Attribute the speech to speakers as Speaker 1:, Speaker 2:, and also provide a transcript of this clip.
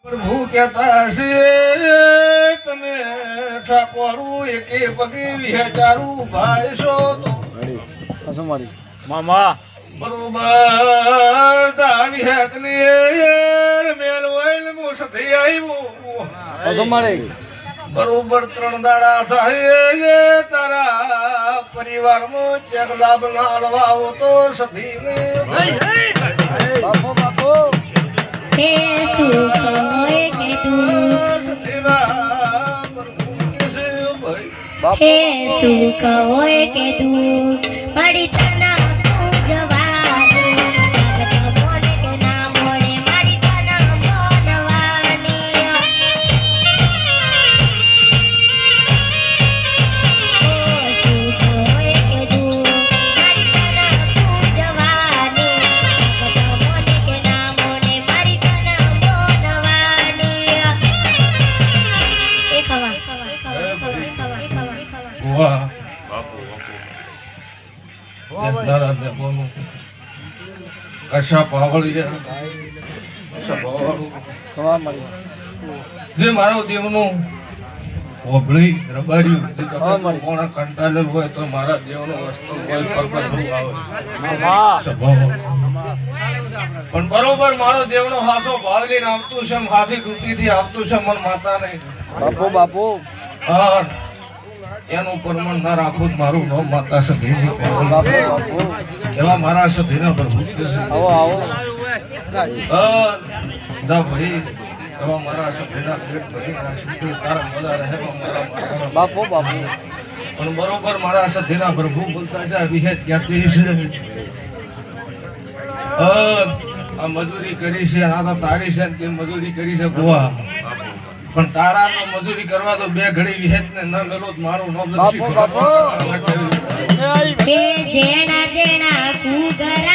Speaker 1: પ્રભુ કહેતા હશે તમે ઠાકોરું એકે પગે વિચારું ભાઈ છો તો
Speaker 2: મામા
Speaker 1: બરોબર તાવી હેતની મેલ વૈલ મોસ થઈ આવ્યો બરોબર 3 દાડા થાય તારા પરિવારમાં ચેક લાભ ના આલવાઓ તો સધીને
Speaker 2: બાપો બાપો
Speaker 3: હે સુખ હોય કે દુઃખ
Speaker 1: સધીના પ્રભુ કેસે ભાઈ
Speaker 3: હે સુખ હોય કે દુઃખ મારી તના પૂજવાની જગત બોલે કે ના બોલે મારી તના બોલવાની ઓ સુખ હોય કે દુઃખ મારી તના પૂજવાની જગત બોલે કે ના બોલે મારી તના બોલવાની એ ખવા
Speaker 1: વાહ
Speaker 2: બાપુ
Speaker 1: નારા ને બોલો કશા પાવળિયા કશા પાવળું જે મારો દેવનું ઓભળી રબાડ્યું કોણ કંટાળેલ હોય તો મારા દેવનો વસ્તુ કોઈ પર્વત આવે સ્વભાવ. પણ બરોબર મારો દેવનો હાસો ભાવ લઈને આવતું છે હાસી તૂટીથી આવતું છે મન માતા નહીં
Speaker 2: બાપુ બાપુ
Speaker 1: હા એનું પરમણ ના રાખું મારું નામ માતા સધી
Speaker 2: બાપુ બાપુ
Speaker 1: એવા મારા સધીના પ્રભુ છે
Speaker 2: આવો આવો
Speaker 1: જા ભાઈ એવા મારા સધીના પેટ ભરીના શીખી તારા મજા રહે મારા માતા
Speaker 2: બાપુ બાપુ
Speaker 1: પણ બરોબર મારા સધીના પ્રભુ બોલતા છે વિહેત ક્યાંથી છે આ મજૂરી કરી છે આ તો તારી છે તે મજૂરી કરી છે ગોવા પણ તારા તો મજૂરી કરવા તો બે ઘડી વિહેત ને ન મેલો મારું નામ
Speaker 2: બાપુ બાપુ
Speaker 3: હે જેણા જેણા કુગરા